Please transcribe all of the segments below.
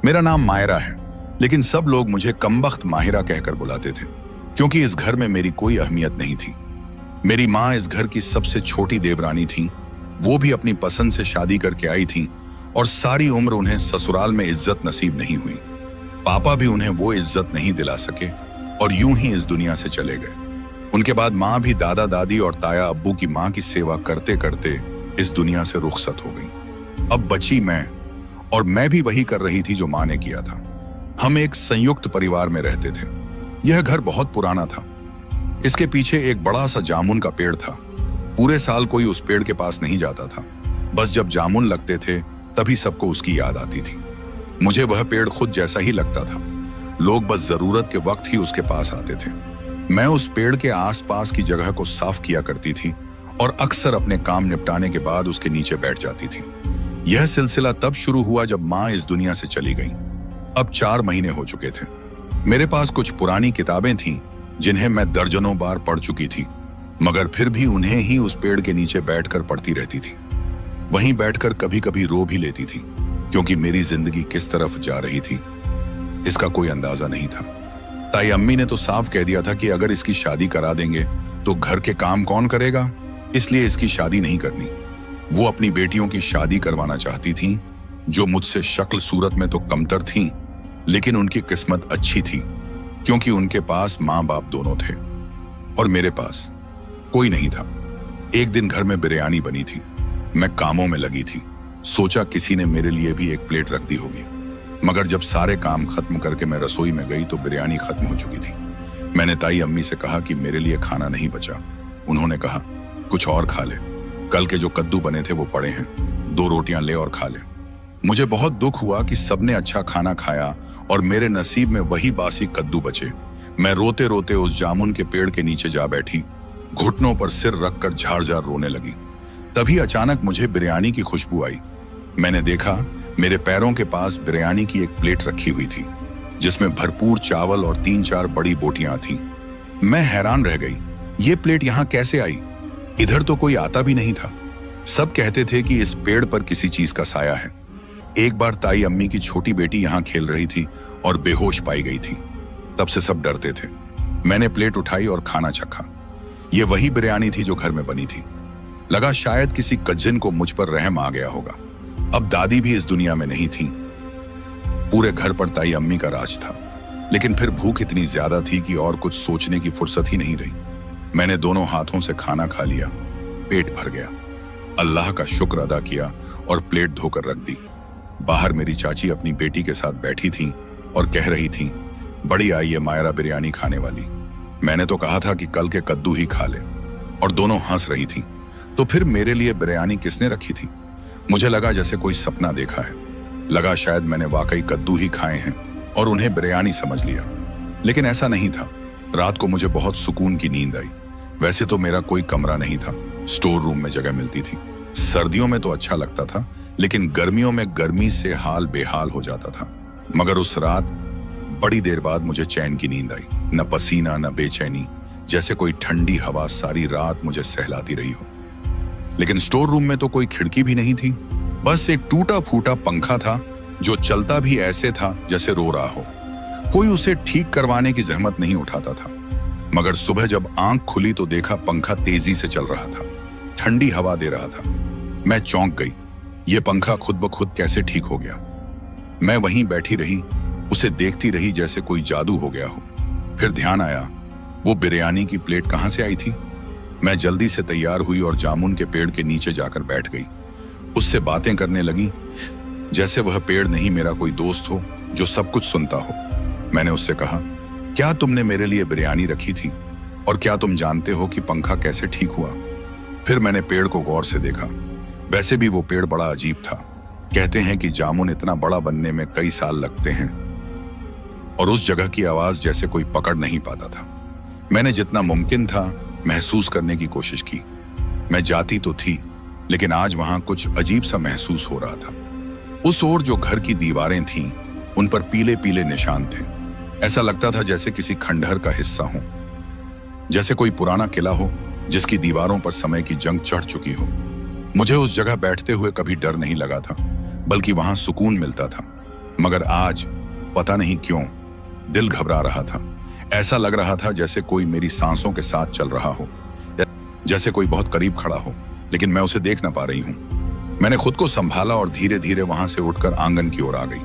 मेरा नाम मायरा है, लेकिन सब लोग मुझे कमबख्त माहिरा कहकर बुलाते थे, क्योंकि इस घर में मेरी कोई अहमियत नहीं थी। मेरी माँ इस घर की सबसे छोटी देवरानी थी। वो भी अपनी पसंद से शादी करके आई थी और सारी उम्र उन्हें ससुराल में इज्जत नसीब नहीं हुई। पापा भी उन्हें वो इज्जत नहीं दिला सके और यूं ही इस दुनिया से चले गए। उनके बाद माँ भी दादा दादी और ताया अब्बू की माँ की सेवा करते करते इस दुनिया से रुखसत हो गई। अब बची मैं, और मैं भी वही कर रही थी जो माँ ने किया था। हम एक संयुक्त परिवार में रहते थे। यह घर बहुत पुराना था। इसके पीछे एक बड़ा सा जामुन का पेड़ था। पूरे साल कोई उस पेड़ के पास नहीं जाता था, बस जब जामुन लगते थे तभी सबको उसकी याद आती थी। मुझे वह पेड़ खुद जैसा ही लगता था। लोग बस जरूरत के वक्त ही उसके पास आते थे। मैं उस पेड़ के आसपास की जगह को साफ किया करती थी और अक्सर अपने काम निपटाने के बाद उसके नीचे बैठ जाती थी। यह सिलसिला तब शुरू हुआ जब माँ इस दुनिया से चली गई। अब 4 महीने हो चुके थे। मेरे पास कुछ पुरानी किताबें थीं जिन्हें मैं दर्जनों बार पढ़ चुकी थी, मगर फिर भी उन्हें ही उस पेड़ के नीचे बैठकर पढ़ती रहती थी। वहीं बैठकर कभी कभी रो भी लेती थी, क्योंकि मेरी जिंदगी किस तरफ जा रही थी इसका कोई अंदाजा नहीं था। ताई अम्मी ने तो साफ कह दिया था कि अगर इसकी शादी करा देंगे तो घर के काम कौन करेगा, इसलिए इसकी शादी नहीं करनी। वो अपनी बेटियों की शादी करवाना चाहती थीं, जो मुझसे शक्ल सूरत में तो कमतर थीं, लेकिन उनकी किस्मत अच्छी थी, क्योंकि उनके पास माँ बाप दोनों थे और मेरे पास कोई नहीं था। एक दिन घर में बिरयानी बनी थी। मैं कामों में लगी थी। सोचा किसी ने मेरे लिए भी एक प्लेट रख दी होगी, मगर जब सारे काम खत्म करके मैं रसोई में गई तो बिरयानी खत्म हो चुकी थी। मैंने ताई अम्मी से कहा कि मेरे लिए खाना नहीं बचा। उन्होंने कहा कुछ और खा ले, कल के जो कद्दू बने थे वो पड़े हैं, 2 रोटियां ले और खा ले। मुझे बहुत दुख हुआ कि सबने अच्छा खाना खाया और मेरे नसीब में वही बासी कद्दू बचे। मैं रोते रोते उस जामुन के पेड़ के नीचे जा बैठी, घुटनों पर सिर रखकर झाड़-झाड़ रोने लगी। तभी अचानक मुझे बिरयानी की खुशबू आई। मैंने देखा मेरे पैरों के पास बिरयानी की एक प्लेट रखी हुई थी, जिसमें भरपूर चावल और 3-4 बड़ी बोटियां थीं। मैं हैरान रह गई, ये प्लेट यहां कैसे आई? इधर तो कोई आता भी नहीं था। सब कहते थे कि इस पेड़ पर किसी चीज का साया है। एक बार ताई अम्मी की छोटी बेटी यहां खेल रही थी और बेहोश पाई गई थी। तब से सब डरते थे। मैंने प्लेट उठाई और खाना चखा। यह वही बिरयानी थी जो घर में बनी थी। लगा शायद किसी कज्जिन को मुझ पर रहम आ गया होगा। अब दादी भी इस दुनिया में नहीं थी। पूरे घर पर ताई अम्मी का राज था, लेकिन फिर भूख इतनी ज्यादा थी कि और कुछ सोचने की फुर्सत ही नहीं रही। मैंने दोनों हाथों से खाना खा लिया। पेट भर गया। अल्लाह का शुक्र अदा किया और प्लेट धोकर रख दी। बाहर मेरी चाची अपनी बेटी के साथ बैठी थी और कह रही थी, बड़ी आई है मायरा बिरयानी खाने वाली। मैंने तो कहा था कि कल के कद्दू ही खा ले, और दोनों हंस रही थी। तो फिर मेरे लिए बिरयानी किसने रखी थी? मुझे लगा जैसे कोई सपना देखा है। लगा शायद मैंने वाकई कद्दू ही खाए हैं और उन्हें बिरयानी समझ लिया, लेकिन ऐसा नहीं था। रात को मुझे बहुत सुकून की नींद आई। वैसे तो मेरा कोई कमरा नहीं था, स्टोर रूम में जगह मिलती थी। सर्दियों में तो अच्छा लगता था, लेकिन गर्मियों में गर्मी से हाल बेहाल हो जाता था। मगर उस रात बड़ी देर बाद मुझे चैन की नींद आई। न पसीना न बेचैनी, जैसे कोई ठंडी हवा सारी रात मुझे सहलाती रही हो। लेकिन स्टोर रूम में तो कोई खिड़की भी नहीं थी, बस एक टूटा फूटा पंखा था जो चलता भी ऐसे था जैसे रो रहा हो। कोई उसे ठीक करवाने की जहमत नहीं उठाता था। मगर सुबह जब आंख खुली तो देखा पंखा तेजी से चल रहा था, ठंडी हवा दे रहा था। मैं चौंक गई। यह पंखा खुद ब खुद कैसे ठीक हो गया? मैं वहीं बैठी रही, उसे देखती रही जैसे कोई जादू हो गया हो। फिर ध्यान आया, वो बिरयानी की प्लेट कहां से आई थी। मैं जल्दी से तैयार हुई और जामुन के पेड़ के नीचे जाकर बैठ गई। उससे बातें करने लगी, जैसे वह पेड़ नहीं मेरा कोई दोस्त हो जो सब कुछ सुनता हो। मैंने उससे कहा, क्या तुमने मेरे लिए बिरयानी रखी थी? और क्या तुम जानते हो कि पंखा कैसे ठीक हुआ? फिर मैंने पेड़ को गौर से देखा। वैसे भी वो पेड़ बड़ा अजीब था। कहते हैं कि जामुन इतना बड़ा बनने में कई साल लगते हैं, और उस जगह की आवाज जैसे कोई पकड़ नहीं पाता था। मैंने जितना मुमकिन था महसूस करने की कोशिश की। मैं जाती तो थी, लेकिन आज वहां कुछ अजीब सा महसूस हो रहा था। उस ओर जो घर की दीवारें थीं, उन पर पीले पीले निशान थे। ऐसा लगता था जैसे किसी खंडहर का हिस्सा हो, जैसे कोई पुराना किला हो जिसकी दीवारों पर समय की जंग चढ़ चुकी हो। मुझे उस जगह बैठते हुए कभी डर नहीं लगा था, बल्कि वहां सुकून मिलता था। मगर आज पता नहीं क्यों दिल घबरा रहा था। ऐसा लग रहा था जैसे कोई मेरी सांसों के साथ चल रहा हो, जैसे कोई बहुत करीब खड़ा हो, लेकिन मैं उसे देख ना पा रही हूं। मैंने खुद को संभाला और धीरे धीरे वहां से उठकर आंगन की ओर आ गई।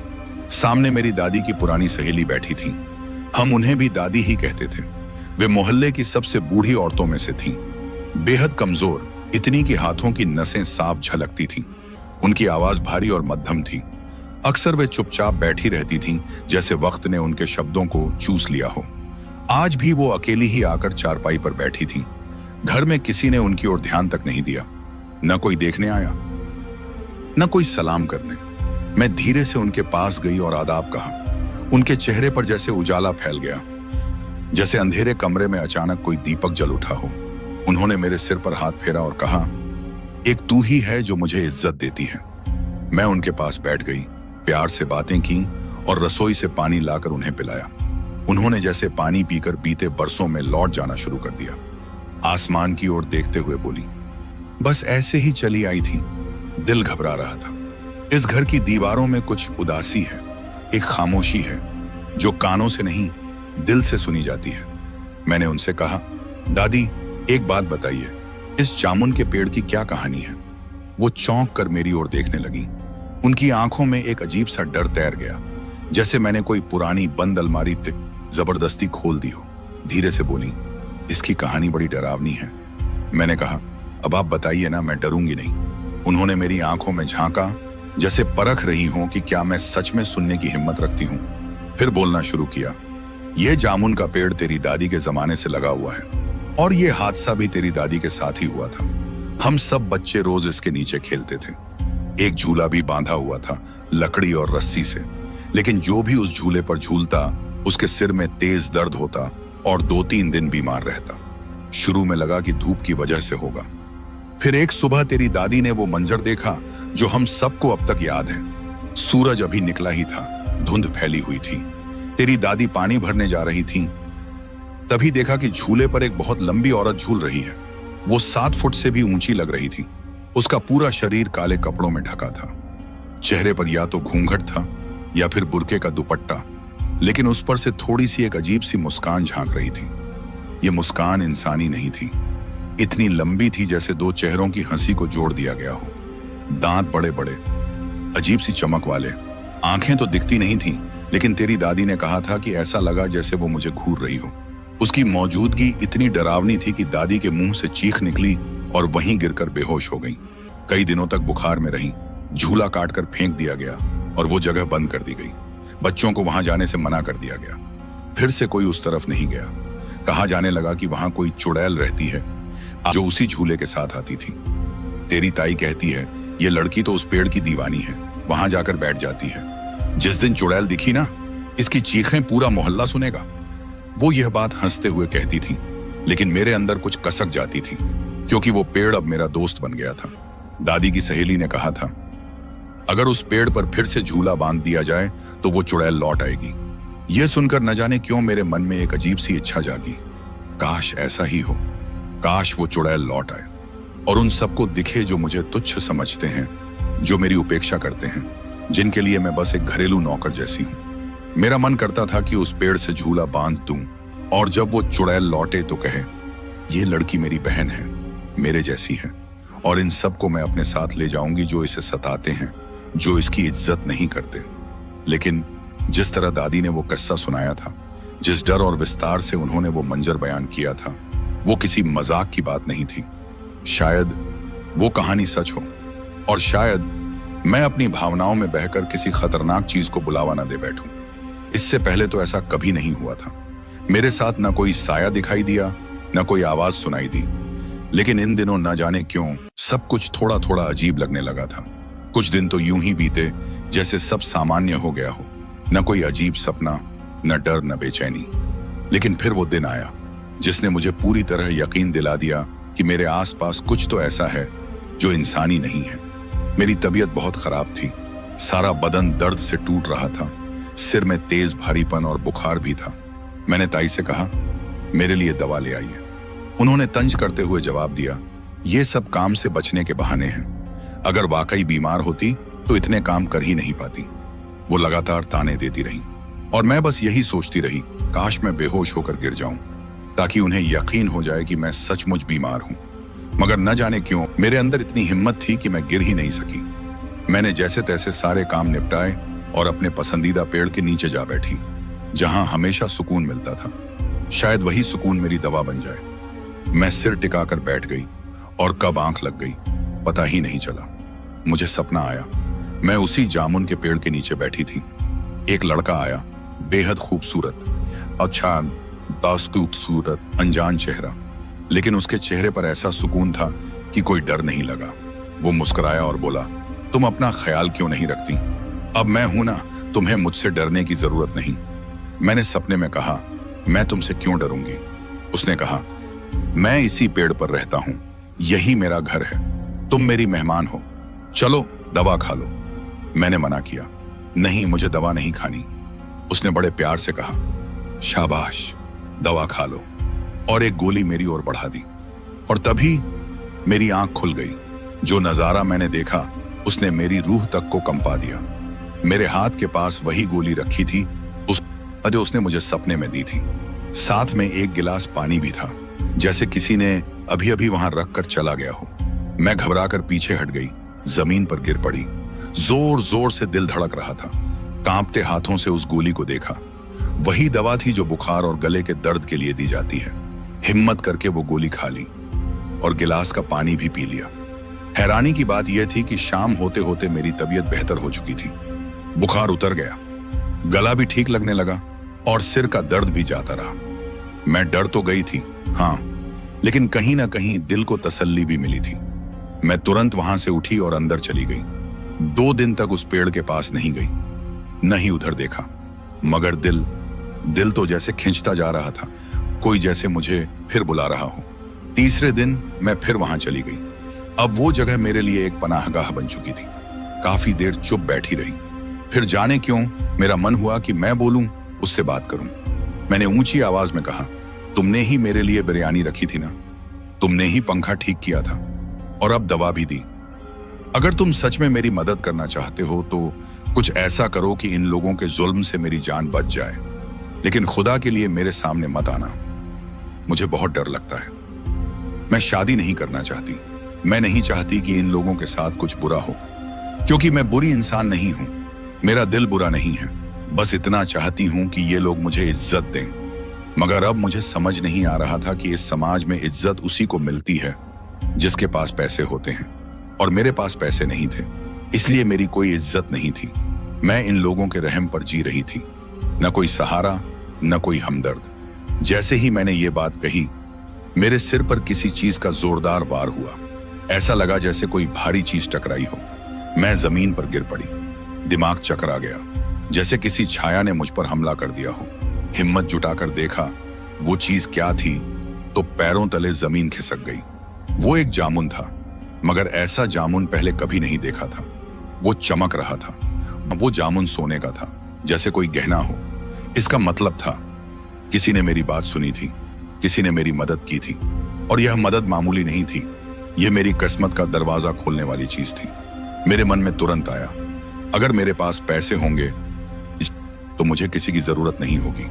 सामने मेरी दादी की पुरानी सहेली बैठी थी। हम उन्हें भी दादी ही कहते थे। वे मोहल्ले की सबसे बूढ़ी औरतों में से थीं। बेहद कमजोर, इतनी कि हाथों की नसें साफ झलकती थीं। उनकी आवाज भारी और मध्यम थी। अक्सर वे चुपचाप बैठी रहती थीं, जैसे वक्त ने उनके शब्दों को चूस लिया हो। आज भी वो अकेली ही आकर चारपाई पर बैठी थीं। घर में किसी ने उनकी ओर ध्यान तक नहीं दिया। न कोई देखने आया, न कोई सलाम करने। मैं धीरे से उनके पास गई और आदाब कहा। उनके चेहरे पर जैसे उजाला फैल गया, जैसे अंधेरे कमरे में अचानक कोई दीपक जल उठा हो। उन्होंने मेरे सिर पर हाथ फेरा और कहा, एक तू ही है जो मुझे इज्जत देती है। मैं उनके पास बैठ गई, प्यार से बातें की और रसोई से पानी लाकर उन्हें पिलाया। उन्होंने जैसे पानी पीकर बीते बरसों में लौट जाना शुरू कर दिया। आसमान की ओर देखते हुए बोली, बस ऐसे ही चली आई थी। दिल घबरा रहा था। इस घर की दीवारों में कुछ उदासी है, एक खामोशी है जो कानों से नहीं दिल से सुनी जाती है। मैंने उनसे कहा, दादी एक बात बताइए, इस जामुन के पेड़ की क्या कहानी है? वो चौंक कर मेरी ओर देखने लगी। उनकी आंखों में एक अजीब सा डर तैर गया, जैसे मैंने कोई पुरानी बंद अलमारी जबरदस्ती खोल दी हो। धीरे से बोली, इसकी कहानी बड़ी डरावनी है। मैंने कहा, अब आप बताइए ना, मैं डरूंगी नहीं। उन्होंने मेरी आंखों में झांका, जैसे परख रही हो कि क्या मैं सच में सुनने की हिम्मत रखती हूं। फिर बोलना शुरू किया, यह जामुन का पेड़ तेरी दादी के जमाने से लगा हुआ है और यह हादसा भी तेरी दादी के साथ ही हुआ था। हम सब बच्चे रोज इसके नीचे खेलते थे। एक झूला भी बांधा हुआ था, लकड़ी और रस्सी से। लेकिन जो भी उस झूले पर झूलता, उसके सिर में तेज दर्द होता और 2-3 दिन बीमार रहता। शुरू में लगा कि धूप की वजह से होगा। फिर एक सुबह तेरी दादी ने वो मंजर देखा जो हम सबको अब तक याद है। सूरज अभी निकला ही था, धुंध फैली हुई थी। तेरी दादी पानी भरने जा रही थी। तभी देखा कि झूले पर एक बहुत लंबी औरत झूल रही है। वो 7 फुट से भी ऊंची लग रही थी। उसका पूरा शरीर काले कपड़ों में ढका था। चेहरे पर या तो घूंघट था या फिर बुर्के का दुपट्टा, लेकिन उस पर से थोड़ी सी एक अजीब सी मुस्कान झांक रही थी। ये मुस्कान इंसानी नहीं थी। इतनी लंबी थी जैसे 2 चेहरों की हंसी को जोड़ दिया गया हो। दांत बड़े बड़े, अजीब सी चमक वाले। आंखें तो दिखती नहीं थीं, लेकिन तेरी दादी ने कहा था कि ऐसा लगा जैसे वो मुझे घूर रही हो। उसकी मौजूदगी इतनी डरावनी थी कि दादी के मुंह से चीख निकली और वहीं गिरकर बेहोश हो गई। कई दिनों तक बुखार में रही। झूला काटकर फेंक दिया गया और वो जगह बंद कर दी गई। बच्चों को वहां जाने से मना कर दिया गया। फिर से कोई उस तरफ नहीं गया। कहा जाने लगा कि वहां कोई चुड़ैल रहती है जो उसी झूले के साथ आती थी। तेरी ताई कहती है, ये लड़की तो उस पेड़ की दीवानी है, वहां जाकर बैठ जाती है। जिस दिन चुड़ैल दिखी ना, इसकी चीखें पूरा मोहल्ला सुनेगा। वो यह बात हंसते हुए कहती थी, लेकिन मेरे अंदर कुछ कसक जाती थी, क्योंकि वो पेड़ अब मेरा दोस्त बन गया था। दादी की सहेली ने कहा था, अगर उस पेड़ पर फिर से झूला बांध दिया जाए तो वो चुड़ैल लौट आएगी। यह सुनकर न जाने क्यों मेरे मन में एक अजीब सी इच्छा जागी। काश ऐसा ही हो। काश वो चुड़ैल लौट आए और उन सबको दिखे जो मुझे तुच्छ समझते हैं, जो मेरी उपेक्षा करते हैं, जिनके लिए मैं बस एक घरेलू नौकर जैसी हूं। मेरा मन करता था कि उस पेड़ से झूला बांध दूं और जब वो चुड़ैल लौटे तो कहे, ये लड़की मेरी बहन है, मेरे जैसी है, और इन सबको मैं अपने साथ ले जाऊंगी जो इसे सताते हैं, जो इसकी इज्जत नहीं करते। लेकिन जिस तरह दादी ने वो किस्सा सुनाया था, जिस डर और विस्तार से उन्होंने वो मंजर बयान किया था, वो किसी मजाक की बात नहीं थी। शायद वो कहानी सच हो, और शायद मैं अपनी भावनाओं में बहकर किसी खतरनाक चीज को बुलावा न दे बैठूं। इससे पहले तो ऐसा कभी नहीं हुआ था। मेरे साथ न कोई साया दिखाई दिया, न कोई आवाज सुनाई दी। लेकिन इन दिनों न जाने क्यों सब कुछ थोड़ा थोड़ा अजीब लगने लगा था। कुछ दिन तो यूं ही बीते जैसे सब सामान्य हो गया हो, न कोई अजीब सपना, न डर, न बेचैनी। लेकिन फिर वो दिन आया जिसने मुझे पूरी तरह यकीन दिला दिया कि मेरे आसपास कुछ तो ऐसा है जो इंसानी नहीं है। मेरी तबीयत बहुत खराब थी। सारा बदन दर्द से टूट रहा था। सिर में तेज भारीपन और बुखार भी था। मैंने ताई से कहा, मेरे लिए दवा ले आइए। उन्होंने तंज करते हुए जवाब दिया, ये सब काम से बचने के बहाने हैं। अगर वाकई बीमार होती तो इतने काम कर ही नहीं पाती। वो लगातार ताने देती रही और मैं बस यही सोचती रही, काश मैं बेहोश होकर गिर जाऊं ताकि उन्हें यकीन हो जाए कि मैं सचमुच बीमार हूं। मगर न जाने क्यों मेरे अंदर इतनी हिम्मत थी कि मैं गिर ही नहीं सकी। मैंने जैसे तैसे सारे काम निपटाए और अपने पसंदीदा पेड़ के नीचे जा बैठी, जहां हमेशा सुकून मिलता था। शायद वही सुकून मेरी दवा बन जाए। मैं सिर टिकाकर बैठ गई और कब आंख लग गई पता ही नहीं चला। मुझे सपना आया, मैं उसी जामुन के पेड़ के नीचे बैठी थी। एक लड़का आया, बेहद खूबसूरत, अच्छा खूबसूरत, अनजान चेहरा, लेकिन उसके चेहरे पर ऐसा सुकून था कि कोई डर नहीं लगा। वो मुस्कुराया और बोला, तुम अपना ख्याल क्यों नहीं रखती? अब मैं हूं ना, तुम्हें मुझसे डरने की जरूरत नहीं। मैंने सपने में कहा, मैं तुमसे क्यों डरूंगी? उसने कहा, मैं इसी पेड़ पर रहता हूं, यही मेरा घर है, तुम मेरी मेहमान हो, चलो दवा खा लो। मैंने मना किया, नहीं मुझे दवा नहीं खानी। उसने बड़े प्यार से कहा, शाबाश, दवा खा लो, और एक गोली मेरी ओर बढ़ा दी। और तभी मेरी आंख खुल गई। जो नजारा मैंने देखा उसने मेरी रूह तक को कंपा दिया। मेरे हाथ के पास वही गोली रखी थी जो उसने मुझे सपने में दी थी। साथ में एक गिलास पानी भी था, जैसे किसी ने अभी अभी वहां रखकर चला गया हो। मैं घबराकर पीछे हट गई, जमीन पर गिर पड़ी। जोर जोर से दिल धड़क रहा था। कांपते हाथों से उस गोली को देखा। वही दवा थी जो बुखार और गले के दर्द के लिए दी जाती है। हिम्मत करके वो गोली खा ली और गिलास का पानी भी पी लिया। हैरानी की बात यह थी कि शाम होते होते मेरी तबीयत बेहतर हो चुकी थी। बुखार उतर गया, गला भी ठीक लगने लगा और सिर का दर्द भी जाता रहा। मैं डर तो गई थी, हाँ, लेकिन कहीं ना कहीं दिल को तसल्ली भी मिली थी। मैं तुरंत वहां से उठी और अंदर चली गई। 2 दिन तक उस पेड़ के पास नहीं गई, न ही उधर देखा। मगर दिल तो जैसे खिंचता जा रहा था, कोई जैसे मुझे फिर बुला रहा हो। तीसरे दिन मैं फिर वहां चली गई। अब वो जगह मेरे लिए एक पनाहगाह बन चुकी थी। काफी देर चुप बैठी रही। फिर जाने क्यों मेरा मन हुआ कि मैं बोलूं, उससे बात करूं। मैंने ऊंची आवाज में कहा, तुमने ही मेरे लिए बिरयानी रखी थी ना, तुमने ही पंखा ठीक किया था और अब दवा भी दी। अगर तुम सच में मेरी मदद करना चाहते हो तो कुछ ऐसा करो कि इन लोगों के जुल्म से मेरी जान बच जाए, लेकिन खुदा के लिए मेरे सामने मत आना। मुझे बहुत डर लगता है। मैं शादी नहीं करना चाहती। मैं नहीं चाहती कि इन लोगों के साथ कुछ बुरा हो, क्योंकि मैं बुरी इंसान नहीं हूं। मेरा दिल बुरा नहीं है। बस इतना चाहती हूं कि ये लोग मुझे इज्जत दें। मगर अब मुझे समझ नहीं आ रहा था कि इस समाज में इज्जत उसी को मिलती है जिसके पास पैसे होते हैं, और मेरे पास पैसे नहीं थे, इसलिए मेरी कोई इज्जत नहीं थी। मैं इन लोगों के रहम पर जी रही थी, न कोई सहारा न कोई हमदर्द। जैसे ही मैंने ये बात कही, मेरे सिर पर किसी चीज का जोरदार वार हुआ। ऐसा लगा जैसे कोई भारी चीज टकराई हो। मैं जमीन पर गिर पड़ी। दिमाग चकरा गया, जैसे किसी छाया ने मुझ पर हमला कर दिया हो। हिम्मत जुटाकर देखा वो चीज क्या थी, तो पैरों तले जमीन खिसक गई। वो एक जामुन था, मगर ऐसा जामुन पहले कभी नहीं देखा था। वो चमक रहा था। वो जामुन सोने का था, जैसे कोई गहना हो। इसका मतलब था किसी ने मेरी बात सुनी थी, किसी ने मेरी मदद की थी, और यह मदद मामूली नहीं थी। यह मेरी किस्मत का दरवाजा खोलने वाली चीज थी। मेरे मन में तुरंत आया, अगर मेरे पास पैसे होंगे तो मुझे किसी की जरूरत नहीं होगी।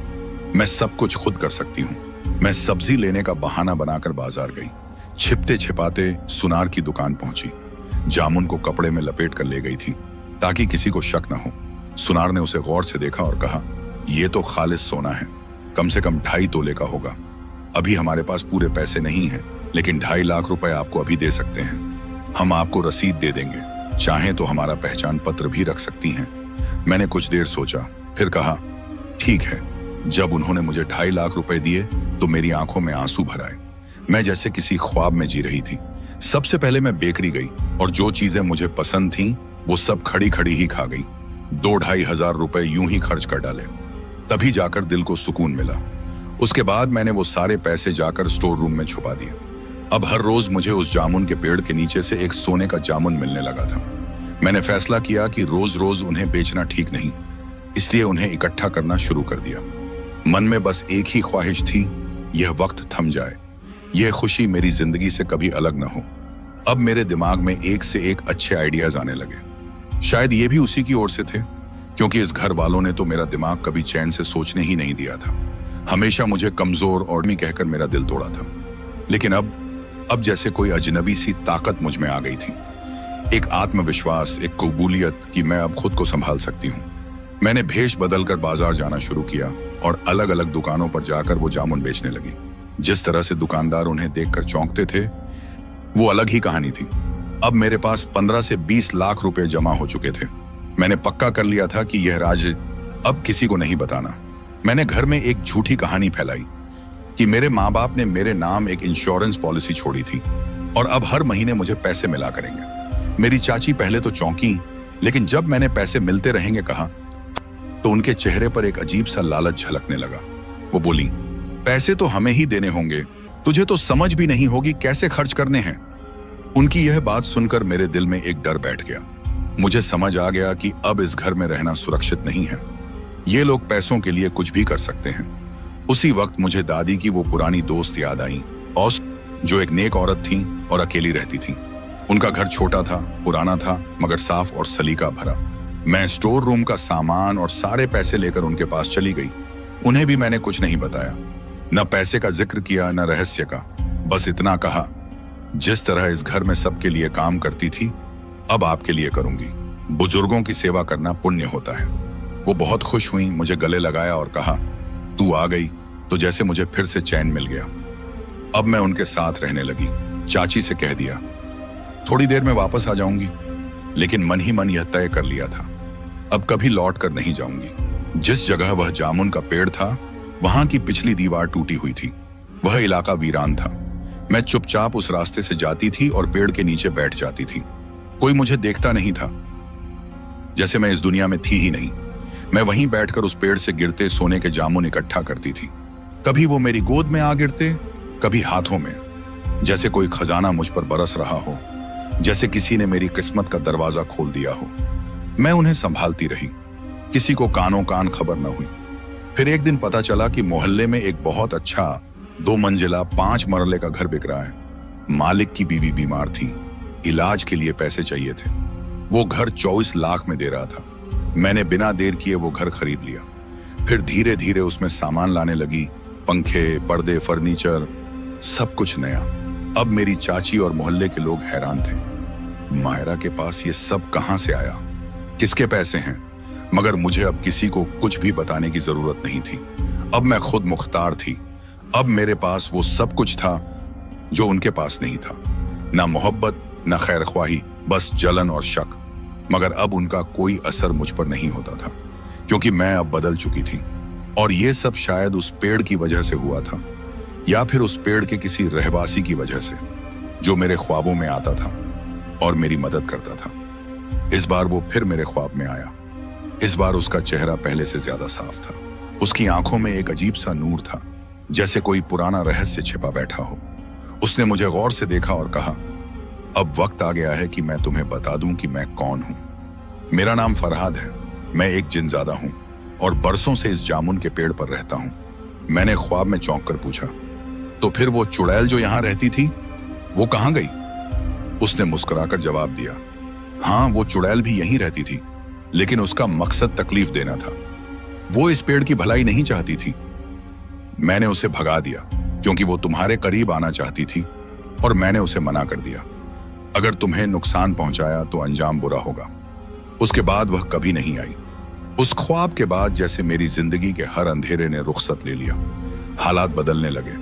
मैं सब कुछ खुद कर सकती हूँ। मैं सब्जी लेने का बहाना बनाकर बाजार गई। छिपते छिपाते सुनार की दुकान पहुंची। जामुन को कपड़े में लपेट कर ले गई थी ताकि किसी को शक न हो। सुनार ने उसे गौर से देखा और कहा, यह तो खालिस सोना है, कम से कम 2.5 तोले का होगा। अभी हमारे पास पूरे पैसे नहीं हैं, लेकिन 2.5 लाख रुपए आपको अभी दे सकते हैं। हम आपको रसीद दे देंगे, चाहें तो हमारा पहचान पत्र भी रख सकती हैं। मैंने कुछ देर सोचा, फिर कहा, ठीक है। जब उन्होंने मुझे 2.5 लाख रुपए दिए तो मेरी आंखों में आंसू भर आए। मैं जैसे किसी ख्वाब में जी रही थी। सबसे पहले मैं बेकरी गई और जो चीजें मुझे पसंद थीं वो सब खड़ी खड़ी ही खा गई। 2-2.5 हजार रुपए यूं ही खर्च कर डाले। तभी जाकर दिल को सुकून मिला। उसके बाद मैंने वो सारे पैसे जाकर स्टोर रूम में छुपा दिए। अब हर रोज मुझे उस जामुन के पेड़ के नीचे से एक सोने का जामुन मिलने लगा था। मैंने फैसला किया कि रोज रोज उन्हें बेचना ठीक नहीं, इसलिए उन्हें इकट्ठा करना शुरू कर दिया। मन में बस एक ही ख्वाहिश थी, यह वक्त थम जाए, यह खुशी मेरी जिंदगी से कभी अलग न हो। अब मेरे दिमाग में एक से एक अच्छे आइडियाज आने लगे। शायद ये भी उसी की ओर से थे, क्योंकि इस घर वालों ने तो मेरा दिमाग कभी चैन से सोचने ही नहीं दिया था। हमेशा मुझे कमजोर और आदमी कहकर मेरा दिल तोड़ा था। लेकिन अब जैसे कोई अजनबी सी ताकत मुझ में आ गई थी, एक आत्मविश्वास, एक कबूलियत कि मैं अब खुद को संभाल सकती हूँ। मैंने भेष बदलकर बाजार जाना शुरू किया और अलग अलग दुकानों पर जाकर वो जामुन बेचने लगी। जिस तरह से दुकानदार उन्हें देखकर चौंकते थे, वो अलग ही कहानी थी। अब मेरे पास 15 से 20 लाख रुपए जमा हो चुके थे। मैंने पक्का कर लिया था कि यह राज अब किसी को नहीं बताना। मैंने घर में एक झूठी कहानी फैलाई कि मेरे माँ बाप ने मेरे नाम एक इंश्योरेंस पॉलिसी छोड़ी थी और अब हर महीने मुझे पैसे मिला करेंगे। मेरी चाची पहले तो चौंकी, लेकिन जब मैंने पैसे मिलते रहेंगे कहा तो उनके चेहरे पर एक अजीब सा लालच झलकने लगा। वो बोली, पैसे तो हमें ही देने होंगे, तुझे तो समझ भी नहीं होगी कैसे खर्च करने हैं। उनकी यह बात सुनकर मेरे दिल में एक डर बैठ गया। मुझे समझ आ गया कि अब इस घर में रहना सुरक्षित नहीं है। ये लोग पैसों के लिए कुछ भी कर सकते हैं। उसी वक्त मुझे दादी की वो पुरानी दोस्त याद आई, औस, जो एक नेक औरत थी और अकेली रहती थी। उनका घर छोटा था, पुराना था, मगर साफ और सलीका भरा। मैं स्टोर रूम का सामान और सारे पैसे लेकर उनके पास चली गई। उन्हें भी मैंने कुछ नहीं बताया, न पैसे का जिक्र किया, न रहस्य का। बस इतना कहा, जिस तरह इस घर में सबके लिए काम करती थी, अब आपके लिए करूंगी। बुजुर्गों की सेवा करना पुण्य होता है। वो बहुत खुश हुई, मुझे गले लगाया और कहा, तू आ गई तो जैसे मुझे फिर से चैन मिल गया। अब मैं उनके साथ रहने लगी। चाची से कह दिया, थोड़ी देर में वापस आ जाऊंगी, लेकिन मन ही मन यह तय कर लिया था, अब कभी लौट कर नहीं जाऊंगी। जिस जगह वह जामुन का पेड़ था, वहां की पिछली दीवार टूटी हुई थी। वह इलाका वीरान था। मैं चुपचाप उस रास्ते से जाती थी और पेड़ के नीचे बैठ जाती थी। कोई मुझे देखता नहीं था, जैसे मैं इस दुनिया में थी ही नहीं। मैं वहीं बैठकर उस पेड़ से गिरते सोने के जामुन इकट्ठा करती थी। कभी वो मेरी गोद में आ गिरते, कभी हाथों में, जैसे कोई खजाना मुझ पर बरस रहा हो, जैसे किसी ने मेरी किस्मत का दरवाजा खोल दिया हो। मैं उन्हें संभालती रही, किसी को कानों कान खबर न हुई। फिर एक दिन पता चला कि मोहल्ले में एक बहुत अच्छा 2 मंजिला 5 मरले का घर बिक रहा है। मालिक की बीवी बीमार थी, इलाज के लिए पैसे चाहिए थे। वो घर 24 लाख में दे रहा था। मैंने बिना देर किए वो घर खरीद लिया। फिर धीरे धीरे उसमें सामान लाने लगी, पंखे, पर्दे, फर्नीचर, सब कुछ नया। अब मेरी चाची और मोहल्ले के लोग हैरान थे, मायरा के पास ये सब कहां से आया, किसके पैसे हैं। मगर मुझे अब किसी को कुछ भी बताने की जरूरत नहीं थी। अब मैं खुद मुख्तार थी। अब मेरे पास वो सब कुछ था जो उनके पास नहीं था, ना मोहब्बत, ना खैर ख्वाही, बस जलन और शक। मगर अब उनका कोई असर मुझ पर नहीं होता था, क्योंकि मैं अब बदल चुकी थी। और ये सब शायद उस पेड़ की वजह से हुआ था, या फिर उस पेड़ के किसी रहवासी की वजह से, जो मेरे ख्वाबों में आता था और मेरी मदद करता था। इस बार वो फिर मेरे ख्वाब में आया। इस बार उसका चेहरा पहले से ज्यादा साफ था। उसकी आंखों में एक अजीब सा नूर था, जैसे कोई पुराना रहस्य छिपा बैठा हो। उसने मुझे गौर से देखा और कहा, अब वक्त आ गया है कि मैं तुम्हें बता दूं कि मैं कौन हूं। मेरा नाम फरहाद है। मैं एक जिनजादा हूं और बरसों से इस जामुन के पेड़ पर रहता हूं। मैंने ख्वाब में चौंक कर पूछा, तो फिर वो चुड़ैल जो यहां रहती थी, वो कहां गई? उसने मुस्कुराकर जवाब दिया, हाँ, वो चुड़ैल भी यहीं रहती थी, लेकिन उसका मकसद तकलीफ देना था। वो इस पेड़ की भलाई नहीं चाहती थी। मैंने उसे भगा दिया, क्योंकि वो तुम्हारे करीब आना चाहती थी और मैंने उसे मना कर दिया। अगर तुम्हें नुकसान पहुंचाया तो अंजाम बुरा होगा। उसके बाद वह कभी नहीं आई। उस ख्वाब के बाद जैसे मेरी जिंदगी के हर अंधेरे ने रुखसत ले लिया। हालात बदलने लगे।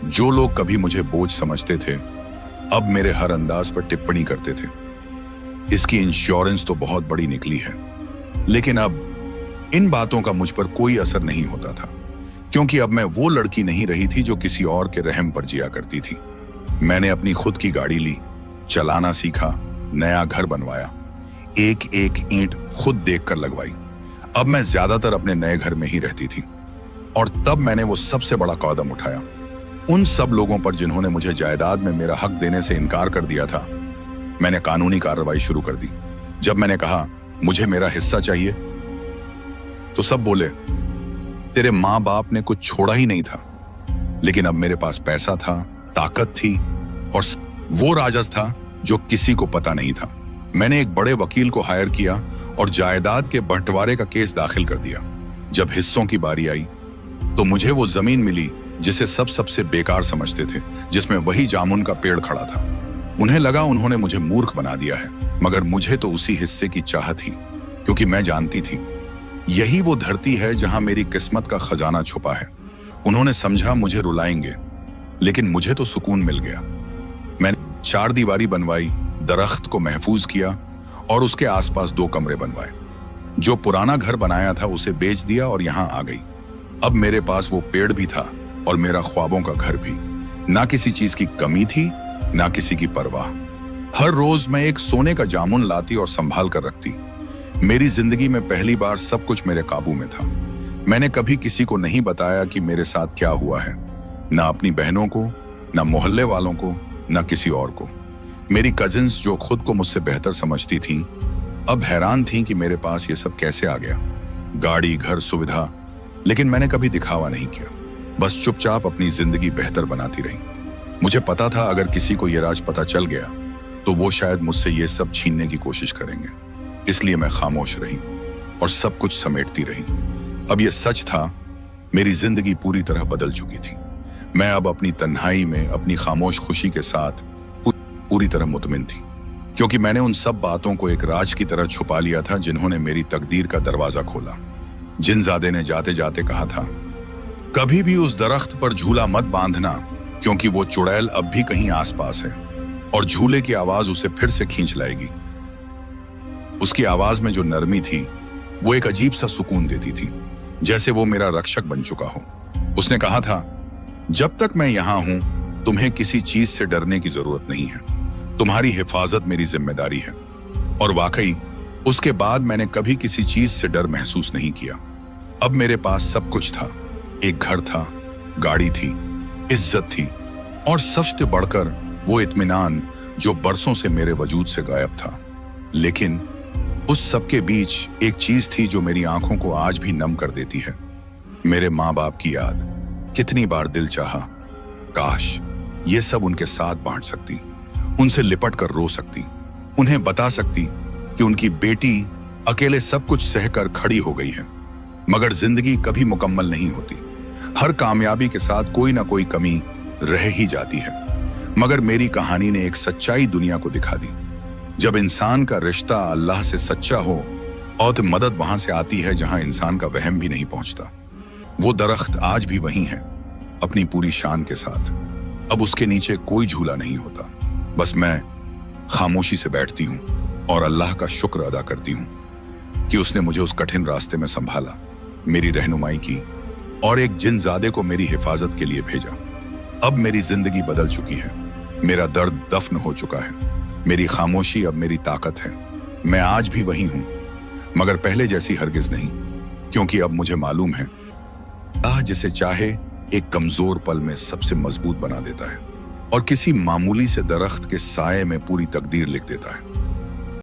जो लोग कभी मुझे बोझ समझते थे, अब मेरे हर अंदाज पर टिप्पणी करते थे। इसकी इंश्योरेंस तो बहुत बड़ी निकली है। लेकिन अब इन बातों का मुझ पर कोई असर नहीं होता था, क्योंकि अब मैं वो लड़की नहीं रही थी जो किसी और के रहम पर जिया करती थी। मैंने अपनी खुद की गाड़ी ली, चलाना सीखा, नया घर बनवाया, एक एक ईंट खुद देखकर लगवाई। अब मैं ज्यादातर अपने नए घर में ही रहती थी। और तब मैंने वो सबसे बड़ा कदम उठाया। उन सब लोगों पर जिन्होंने मुझे जायदाद में मेरा हक देने से इनकार कर दिया था, मैंने कानूनी कार्रवाई शुरू कर दी। जब मैंने कहा मुझे मेरा हिस्सा चाहिए, तो सब बोले, तेरे माँ बाप ने कुछ छोड़ा ही नहीं था। लेकिन अब मेरे पास पैसा था, ताकत थी और वो राजस था जो किसी को पता नहीं था। मैंने एक बड़े वकील को हायर किया और जायदाद के बंटवारे का केस दाखिल कर दिया। जब हिस्सों की बारी आई तो मुझे वो जमीन मिली जिसे सब सबसे बेकार समझते थे, जिसमें वही जामुन का पेड़ खड़ा था। उन्हें लगा उन्होंने मुझे मूर्ख बना दिया है, मगर मुझे तो उसी हिस्से की चाह थी, क्योंकि मैं जानती थी यही वो धरती है जहां मेरी किस्मत का खजाना छुपा है। उन्होंने समझा मुझे रुलाएंगे, लेकिन मुझे तो सुकून मिल गया। मैंने 4 दीवारी बनवाई, दरख्त को महफूज किया और उसके आसपास 2 कमरे बनवाए। जो पुराना घर बनाया था उसे बेच दिया और यहां आ गई। अब मेरे पास वो पेड़ भी था और मेरा ख्वाबों का घर भी। ना किसी चीज की कमी थी, ना किसी की परवाह। हर रोज मैं एक सोने का जामुन लाती और संभाल कर रखती। मेरी जिंदगी में पहली बार सब कुछ मेरे काबू में था। मैंने कभी किसी को नहीं बताया कि मेरे साथ क्या हुआ है, ना अपनी बहनों को, ना मोहल्ले वालों को, ना किसी और को। मेरी कजिन्स जो खुद को मुझसे बेहतर समझती थीं, अब हैरान थीं कि मेरे पास ये सब कैसे आ गया। गाड़ी, घर, सुविधा, लेकिन मैंने कभी दिखावा नहीं किया। बस चुपचाप अपनी जिंदगी बेहतर बनाती रही। मुझे पता था अगर किसी को यह राज पता चल गया तो वो शायद मुझसे ये सब छीनने की कोशिश करेंगे। इसलिए मैं खामोश रही और सब कुछ समेटती रही। अब यह सच था, मेरी जिंदगी पूरी तरह बदल चुकी थी। मैं अब अपनी तन्हाई में अपनी खामोश खुशी के साथ पूरी तरह मुतमिन थी, क्योंकि मैंने उन सब बातों को एक राज की तरह छुपा लिया था जिन्होंने मेरी तकदीर का दरवाजा खोला। जिनजादे ने जाते जाते कहा था, कभी भी उस दरख्त पर झूला मत बांधना, क्योंकि वो चुड़ैल अब भी कहीं आसपास है और झूले की आवाज उसे फिर से खींच लाएगी। उसकी आवाज में जो नरमी थी वो एक अजीब सा सुकून देती थी, जैसे वो मेरा रक्षक बन चुका हो। उसने कहा था, जब तक मैं यहां हूं तुम्हें किसी चीज से डरने की जरूरत नहीं है। तुम्हारी हिफाजत मेरी जिम्मेदारी है। और वाकई उसके बाद मैंने कभी किसी चीज से डर महसूस नहीं किया। अब मेरे पास सब कुछ था। एक घर था, गाड़ी थी, इज्जत थी और सबसे बढ़कर वो इत्मीनान जो बरसों से मेरे वजूद से गायब था। लेकिन उस सबके बीच एक चीज थी जो मेरी आंखों को आज भी नम कर देती है। मेरे माँ बाप की याद। कितनी बार दिल चाहा, काश ये सब उनके साथ बांट सकती, उनसे लिपट कर रो सकती, उन्हें बता सकती कि उनकी बेटी अकेले सब कुछ सहकर खड़ी हो गई है। मगर जिंदगी कभी मुकम्मल नहीं होती। हर कामयाबी के साथ कोई ना कोई कमी रह ही जाती है। मगर मेरी कहानी ने एक सच्चाई दुनिया को दिखा दी। जब इंसान का रिश्ता अल्लाह से सच्चा हो और तो मदद वहां से आती है जहां इंसान का वहम भी नहीं पहुंचता। वो दरख्त आज भी वही है, अपनी पूरी शान के साथ। अब उसके नीचे कोई झूला नहीं होता। बस मैं खामोशी से बैठती हूँ और अल्लाह का शुक्र अदा करती हूँ कि उसने मुझे उस कठिन रास्ते में संभाला, मेरी रहनुमाई की और एक जिनजादे को मेरी हिफाजत के लिए भेजा। अब मेरी जिंदगी बदल चुकी है। मेरा दर्द दफन हो चुका है। मेरी खामोशी अब मेरी ताकत है। मैं आज भी वही हूं, मगर पहले जैसी हरगिज नहीं, क्योंकि अब मुझे मालूम है अल्लाह जिसे चाहे एक कमजोर पल में सबसे मजबूत बना देता है और किसी मामूली से दरख्त के साये में पूरी तकदीर लिख देता है।